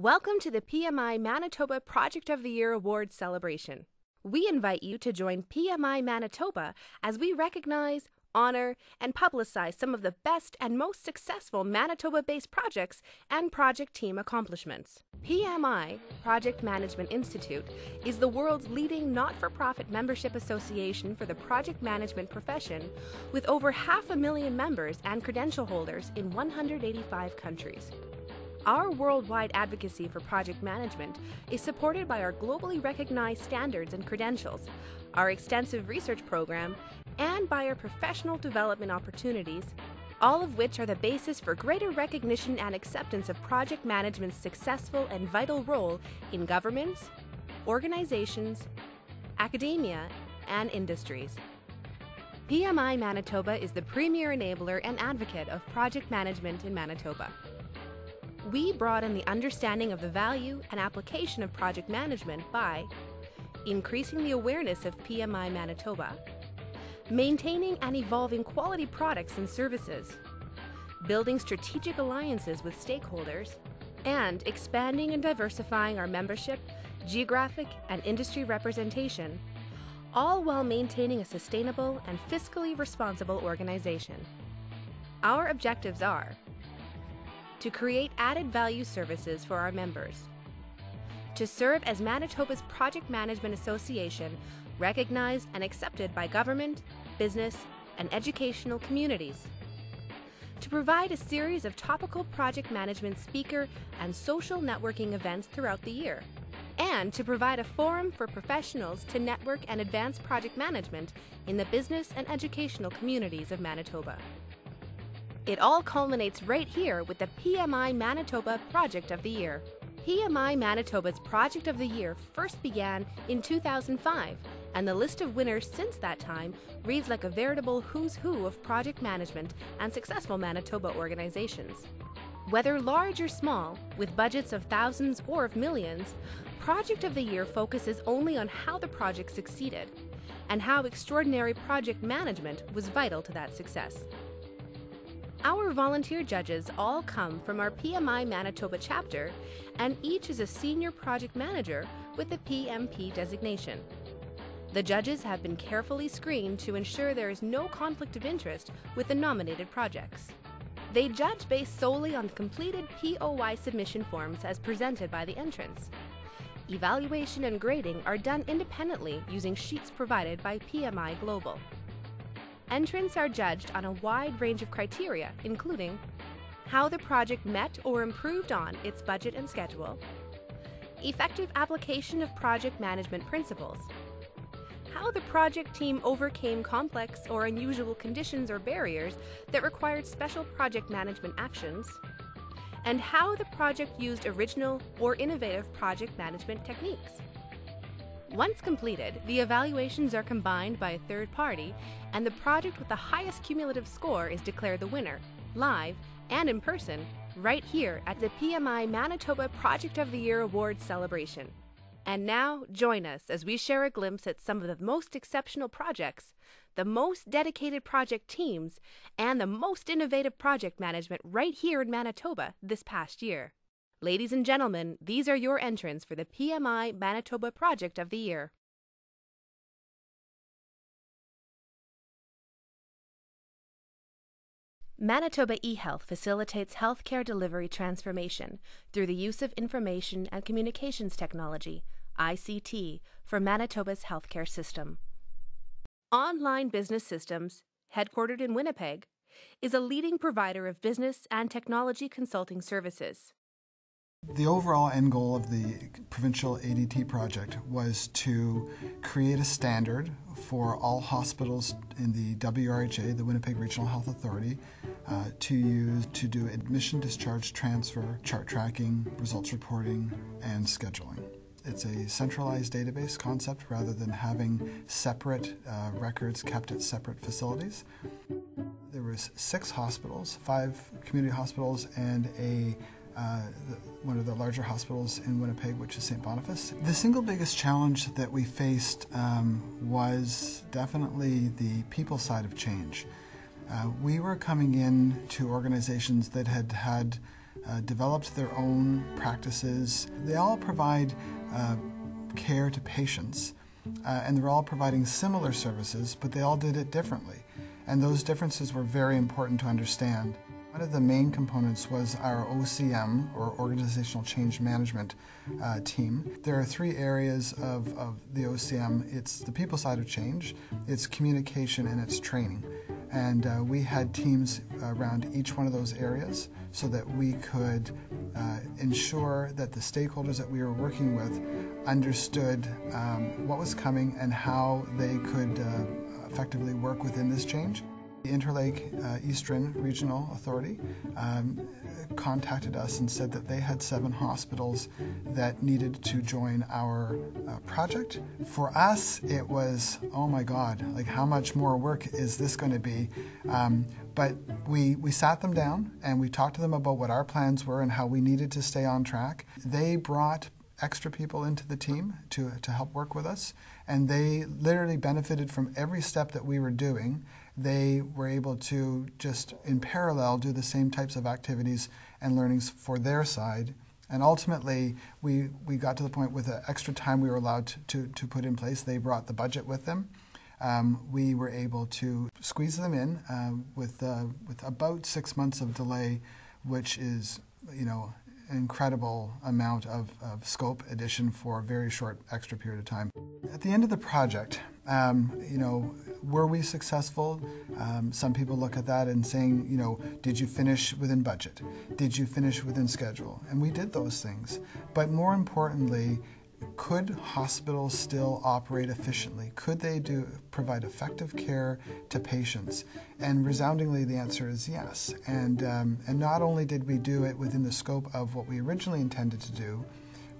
Welcome to the PMI Manitoba Project of the Year Awards celebration. We invite you to join PMI Manitoba as we recognize, honor, and publicize some of the best and most successful Manitoba-based projects and project team accomplishments. PMI, Project Management Institute, is the world's leading not-for-profit membership association for the project management profession, with over 500,000 members and credential holders in 185 countries. Our worldwide advocacy for project management is supported by our globally recognized standards and credentials, our extensive research program, and by our professional development opportunities, all of which are the basis for greater recognition and acceptance of project management's successful and vital role in governments, organizations, academia, and industries. PMI Manitoba is the premier enabler and advocate of project management in Manitoba. We broaden the understanding of the value and application of project management by increasing the awareness of PMI Manitoba, maintaining and evolving quality products and services, building strategic alliances with stakeholders, and expanding and diversifying our membership, geographic, and industry representation, all while maintaining a sustainable and fiscally responsible organization. Our objectives are to create added value services for our members, to serve as Manitoba's Project Management Association, recognized and accepted by government, business, and educational communities, to provide a series of topical project management speaker and social networking events throughout the year, and to provide a forum for professionals to network and advance project management in the business and educational communities of Manitoba. It all culminates right here with the PMI Manitoba Project of the Year. PMI Manitoba's Project of the Year first began in 2005, and the list of winners since that time reads like a veritable who's who of project management and successful Manitoba organizations. Whether large or small, with budgets of thousands or of millions, Project of the Year focuses only on how the project succeeded and how extraordinary project management was vital to that success. Our volunteer judges all come from our PMI Manitoba chapter, and each is a senior project manager with the PMP designation. The judges have been carefully screened to ensure there is no conflict of interest with the nominated projects. They judge based solely on completed POI submission forms as presented by the entrants. Evaluation and grading are done independently using sheets provided by PMI Global. Entrants are judged on a wide range of criteria, including how the project met or improved on its budget and schedule, effective application of project management principles, how the project team overcame complex or unusual conditions or barriers that required special project management actions, and how the project used original or innovative project management techniques. Once completed, the evaluations are combined by a third party, and the project with the highest cumulative score is declared the winner, live and in person, right here at the PMI Manitoba Project of the Year Awards celebration. And now, join us as we share a glimpse at some of the most exceptional projects, the most dedicated project teams, and the most innovative project management right here in Manitoba this past year. Ladies and gentlemen, these are your entrants for the PMI Manitoba Project of the Year. Manitoba eHealth facilitates healthcare delivery transformation through the use of information and communications technology, ICT, for Manitoba's healthcare system. Online Business Systems, headquartered in Winnipeg, is a leading provider of business and technology consulting services. The overall end goal of the provincial ADT project was to create a standard for all hospitals in the WRHA, the Winnipeg Regional Health Authority, to use to do admission, discharge, transfer, chart tracking, results reporting, and scheduling. It's a centralized database concept rather than having separate records kept at separate facilities. There was 6 hospitals, 5 community hospitals, and one of the larger hospitals in Winnipeg, which is St. Boniface. The single biggest challenge that we faced was definitely the people side of change. We were coming in to organizations that had developed their own practices. They all provide care to patients, and they're all providing similar services, but they all did it differently. And those differences were very important to understand. One of the main components was our OCM, or Organizational Change Management team. There are three areas of the OCM. It's the people side of change, it's communication, and it's training. And we had teams around each one of those areas so that we could ensure that the stakeholders that we were working with understood what was coming and how they could effectively work within this change. The Interlake Eastern Regional Authority contacted us and said that they had 7 hospitals that needed to join our project. For us, it was, oh my God, like how much more work is this going to be? But we sat them down and we talked to them about what our plans were and how we needed to stay on track. They brought extra people into the team to help work with us, and they literally benefited from every step that we were doing. They were able to just in parallel do the same types of activities and learnings for their side. And ultimately, we got to the point with the extra time we were allowed to put in place. They brought the budget with them. We were able to squeeze them in with about 6 months of delay, which is, an incredible amount of scope addition for a very short extra period of time. At the end of the project, were we successful? Some people look at that and saying, did you finish within budget? Did you finish within schedule? And we did those things. But more importantly, could hospitals still operate efficiently? Could they provide effective care to patients? And resoundingly, the answer is yes. And not only did we do it within the scope of what we originally intended to do,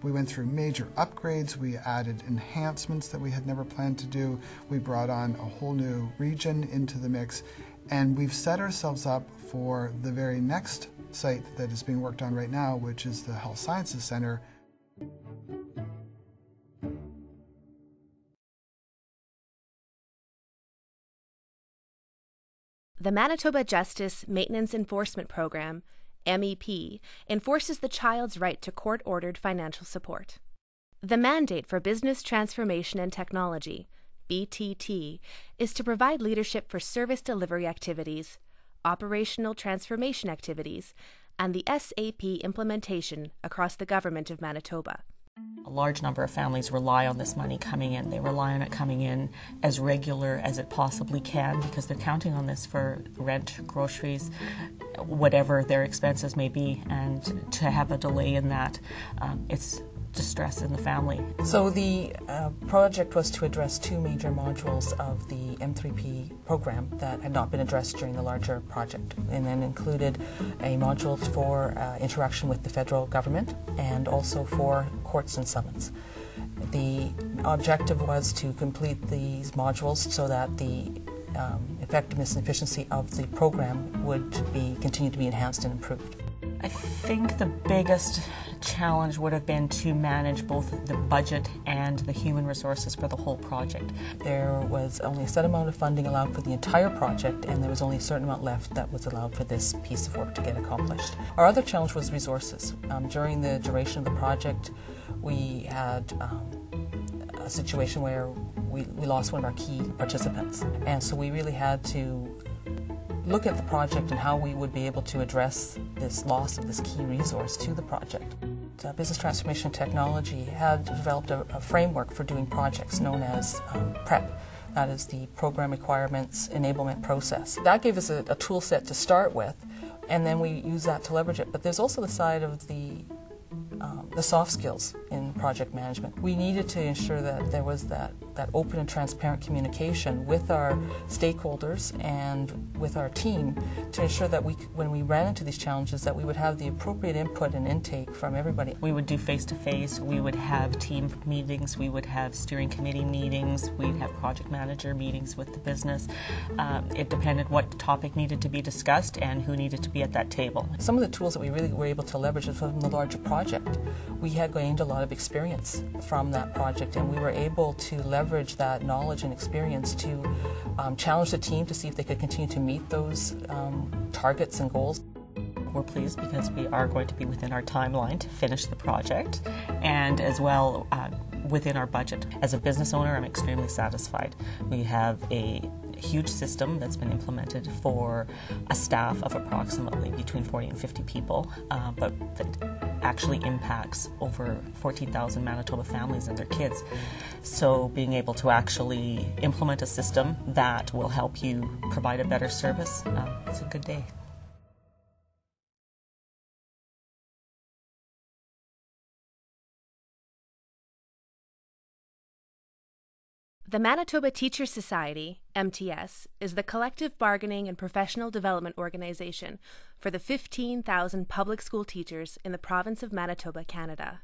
we went through major upgrades, we added enhancements that we had never planned to do, we brought on a whole new region into the mix, and we've set ourselves up for the very next site that is being worked on right now, which is the Health Sciences Centre. The Manitoba Justice Maintenance Enforcement Program, MEP, enforces the child's right to court-ordered financial support. The mandate for Business Transformation and Technology, BTT, is to provide leadership for service delivery activities, operational transformation activities, and the SAP implementation across the Government of Manitoba. A large number of families rely on this money coming in. They rely on it coming in as regular as it possibly can because they're counting on this for rent, groceries, whatever their expenses may be. And to have a delay in that, it's distress in the family. So the project was to address 2 major modules of the M3P program that had not been addressed during the larger project, and then included a module for interaction with the federal government and also for courts and summons. The objective was to complete these modules so that the effectiveness and efficiency of the program would continue to be enhanced and improved. I think the biggest challenge would have been to manage both the budget and the human resources for the whole project. There was only a set amount of funding allowed for the entire project, and there was only a certain amount left that was allowed for this piece of work to get accomplished. Our other challenge was resources. During the duration of the project, we had a situation where we lost one of our key participants, and so we really had to look at the project and how we would be able to address this loss of this key resource to the project. Business Transformation and Technology had developed a framework for doing projects known as PREP. That is the Program Requirements Enablement Process. That gave us a tool set to start with, and then we use that to leverage it. But there's also the side of the soft skills in project management. We needed to ensure that there was that open and transparent communication with our stakeholders and with our team to ensure that when we ran into these challenges, that we would have the appropriate input and intake from everybody. We would do face-to-face, we would have team meetings, we would have steering committee meetings, we'd have project manager meetings with the business. It depended what topic needed to be discussed and who needed to be at that table. Some of the tools that we really were able to leverage from the larger project. We had gained a lot of experience from that project, and we were able to leverage that knowledge and experience to challenge the team to see if they could continue to meet those targets and goals. we're pleased because we are going to be within our timeline to finish the project, and as well within our budget. As a business owner, I'm extremely satisfied. We have a huge system that's been implemented for a staff of approximately between 40 and 50 people, but that actually impacts over 14,000 Manitoba families and their kids. So being able to actually implement a system that will help you provide a better service, it's a good day. The Manitoba Teachers Society, MTS, is the collective bargaining and professional development organization for the 15,000 public school teachers in the province of Manitoba, Canada.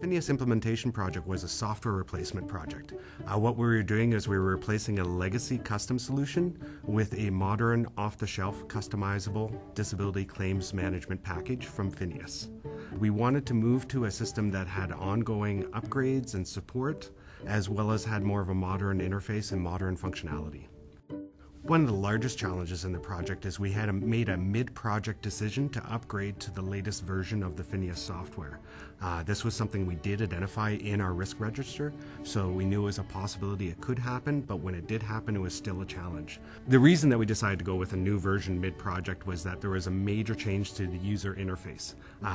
Phineas Implementation Project was a software replacement project. What we were doing is we were replacing a legacy custom solution with a modern, off-the-shelf, customizable disability claims management package from Phineas. We wanted to move to a system that had ongoing upgrades and support, as well as had more of a modern interface and modern functionality. One of the largest challenges in the project is we had made a mid-project decision to upgrade to the latest version of the Phineas software. This was something we did identify in our risk register, so we knew it was a possibility it could happen, but when it did happen, it was still a challenge. The reason that we decided to go with a new version mid-project was that there was a major change to the user interface.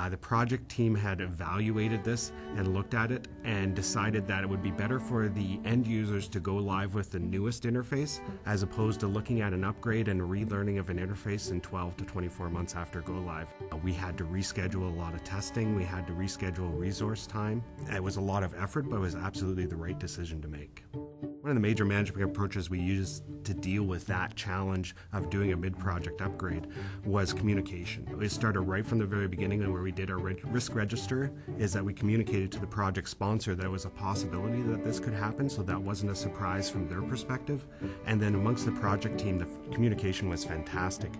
The project team had evaluated this and looked at it and decided that it would be better for the end users to go live with the newest interface as opposed to looking at an upgrade and relearning of an interface in 12 to 24 months after go live. We had to reschedule a lot of testing, we had to reschedule resource time. It was a lot of effort, but it was absolutely the right decision to make. One of the major management approaches we used to deal with that challenge of doing a mid-project upgrade was communication. It started right from the very beginning, and where we did our risk register is that we communicated to the project sponsor that it was a possibility that this could happen, so that wasn't a surprise from their perspective. And then amongst the project team, the communication was fantastic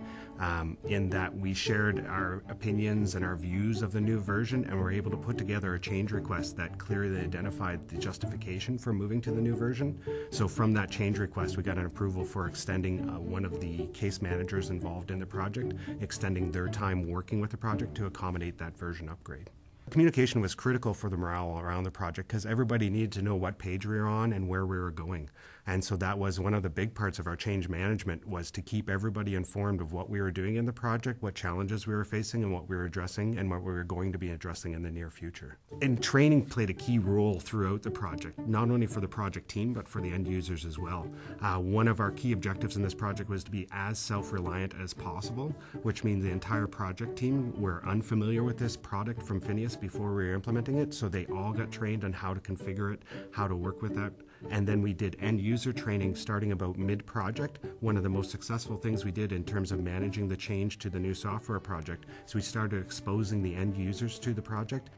in that we shared our opinions and our views of the new version, and were able to put together a change request that clearly identified the justification for moving to the new version. So from that change request, we got an approval for extending one of the case managers involved in the project, extending their time working with the project to accommodate that version upgrade. Communication was critical for the morale around the project because everybody needed to know what page we were on and where we were going. And so that was one of the big parts of our change management, was to keep everybody informed of what we were doing in the project, what challenges we were facing and what we were addressing and what we were going to be addressing in the near future. And training played a key role throughout the project, not only for the project team, but for the end users as well. One of our key objectives in this project was to be as self-reliant as possible, which means the entire project team were unfamiliar with this product from Phineas before we were implementing it, so they all got trained on how to configure it, how to work with that. And then we did end user training starting about mid-project. One of the most successful things we did in terms of managing the change to the new software project is we started exposing the end users to the project.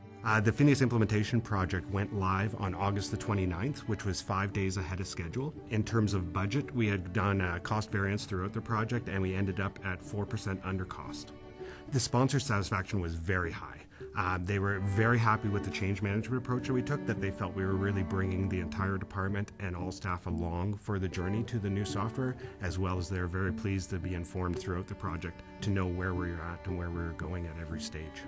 The Phineas Implementation Project went live on August the 29th, which was 5 days ahead of schedule. In terms of budget, we had done cost variance throughout the project, and we ended up at 4% under cost. The sponsor satisfaction was very high. They were very happy with the change management approach that we took, that they felt we were really bringing the entire department and all staff along for the journey to the new software, as well as they're very pleased to be informed throughout the project to know where we were at and where we were going at every stage.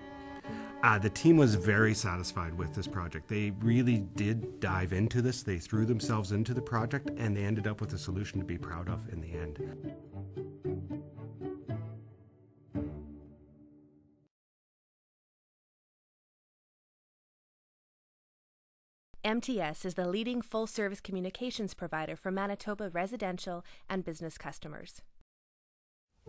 The team was very satisfied with this project. They really did dive into this. They threw themselves into the project, and they ended up with a solution to be proud of in the end. MTS is the leading full-service communications provider for Manitoba residential and business customers.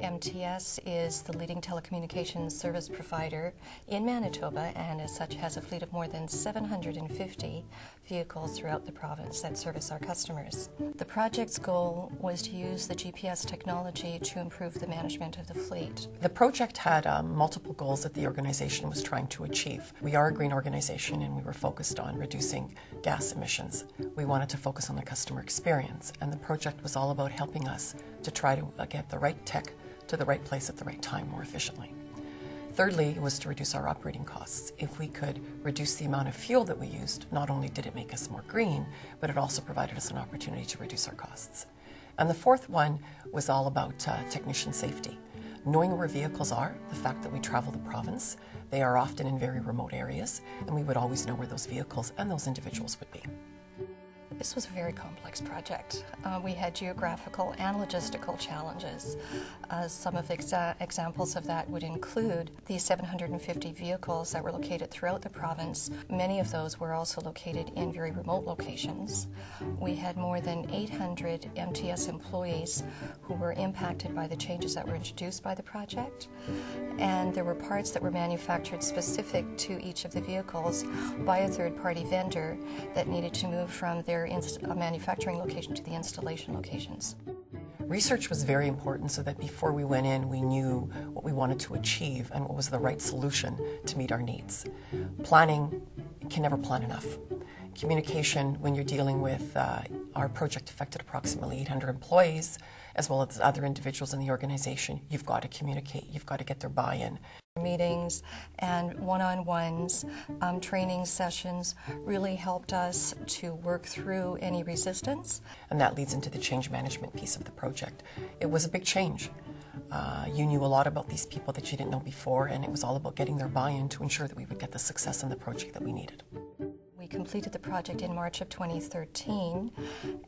MTS is the leading telecommunications service provider in Manitoba, and as such has a fleet of more than 750 vehicles throughout the province that service our customers. The project's goal was to use the GPS technology to improve the management of the fleet. The project had multiple goals that the organization was trying to achieve. We are a green organization, and we were focused on reducing gas emissions. We wanted to focus on the customer experience, and the project was all about helping us to try to get the right tech to the right place at the right time more efficiently. Thirdly, was to reduce our operating costs. If we could reduce the amount of fuel that we used, not only did it make us more green, but it also provided us an opportunity to reduce our costs. And the fourth one was all about technician safety. Knowing where vehicles are, the fact that we travel the province, they are often in very remote areas, and we would always know where those vehicles and those individuals would be. This was a very complex project. We had geographical and logistical challenges. Some of the examples of that would include the 750 vehicles that were located throughout the province. Many of those were also located in very remote locations. We had more than 800 MTS employees who were impacted by the changes that were introduced by the project. And there were parts that were manufactured specific to each of the vehicles by a third-party vendor that needed to move from their manufacturing location to the installation locations. Research was very important so that before we went in, we knew what we wanted to achieve and what was the right solution to meet our needs. Planning, you can never plan enough. Communication, when you're dealing with our project affected approximately 800 employees, as well as other individuals in the organization, you've got to communicate, you've got to get their buy-in. Meetings and one-on-ones, training sessions really helped us to work through any resistance. And that leads into the change management piece of the project. It was a big change. You knew a lot about these people that you didn't know before, and it was all about getting their buy-in to ensure that we would get the success in the project that we needed. We completed the project in March of 2013,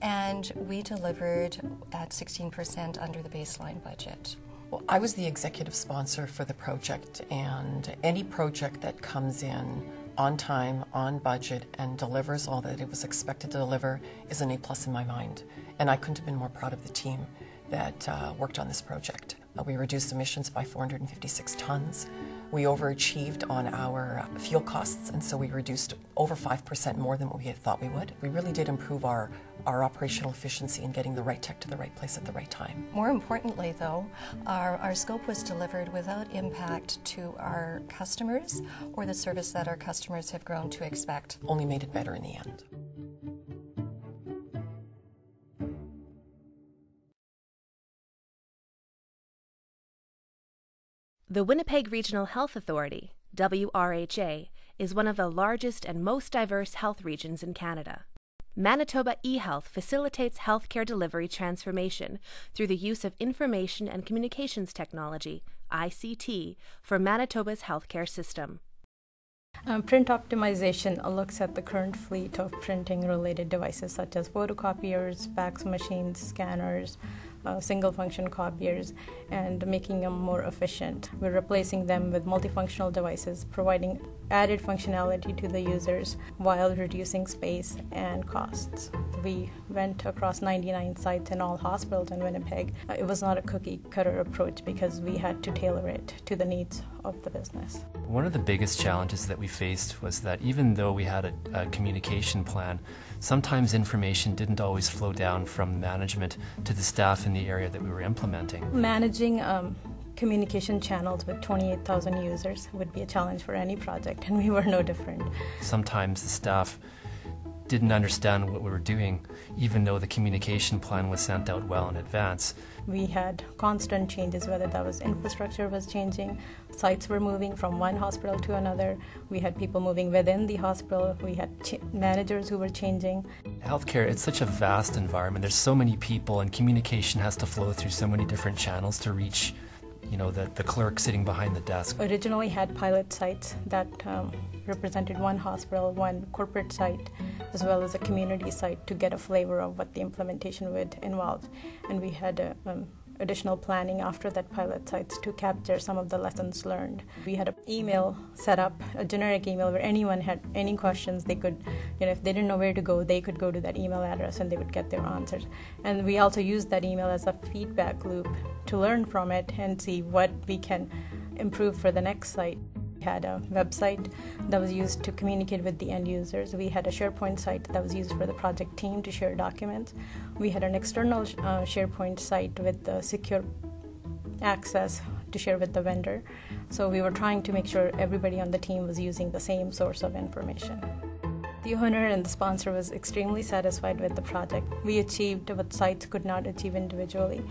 and we delivered at 16% under the baseline budget. Well, I was the executive sponsor for the project, and any project that comes in on time, on budget, and delivers all that it was expected to deliver is an A+ in my mind. And I couldn't have been more proud of the team that worked on this project. We reduced emissions by 456 tons. We overachieved on our fuel costs, and so we reduced over 5% more than what we had thought we would. We really did improve our operational efficiency in getting the right tech to the right place at the right time. More importantly, though, our scope was delivered without impact to our customers or the service that our customers have grown to expect. Only made it better in the end. The Winnipeg Regional Health Authority, WRHA, is one of the largest and most diverse health regions in Canada. Manitoba eHealth facilitates healthcare delivery transformation through the use of information and communications technology, ICT, for Manitoba's healthcare system. Print optimization looks at the current fleet of printing-related devices such as photocopiers, fax machines, scanners, single-function copiers, and making them more efficient. We're replacing them with multifunctional devices, providing added functionality to the users while reducing space and costs. We went across 99 sites in all hospitals in Winnipeg. It was not a cookie-cutter approach because we had to tailor it to the needs of the business. One of the biggest challenges that we faced was that even though we had a communication plan, sometimes information didn't always flow down from management to the staff in the area that we were implementing. Managing communication channels with 28,000 users would be a challenge for any project, and we were no different. Sometimes the staff didn't understand what we were doing, even though the communication plan was sent out well in advance. We had constant changes, whether that was infrastructure was changing, sites were moving from one hospital to another, we had people moving within the hospital, we had managers who were changing. Healthcare, it's such a vast environment. There's so many people, and communication has to flow through so many different channels to reach, the clerk sitting behind the desk. Originally had pilot sites that represented one hospital, one corporate site, as well as a community site to get a flavor of what the implementation would involve. And we had additional planning after that pilot sites to capture some of the lessons learned. We had an email set up, a generic email where anyone had any questions, they could, if they didn't know where to go, they could go to that email address and they would get their answers. And we also used that email as a feedback loop to learn from it and see what we can improve for the next site. We had a website that was used to communicate with the end users. We had a SharePoint site that was used for the project team to share documents. We had an external SharePoint site with secure access to share with the vendor. So we were trying to make sure everybody on the team was using the same source of information. The owner and the sponsor was extremely satisfied with the project. We achieved what sites could not achieve individually.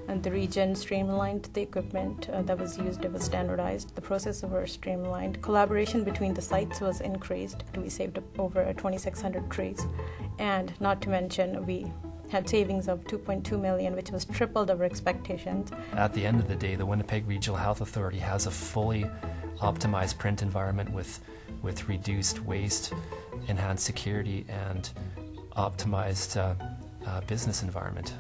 And the region streamlined the equipment that was used. It was standardized. The processes were streamlined. Collaboration between the sites was increased. We saved over 2,600 trees. And not to mention, we had savings of $2.2 million, which was tripled our expectations. At the end of the day, the Winnipeg Regional Health Authority has a fully optimized print environment with reduced waste, enhanced security, and optimized business environment.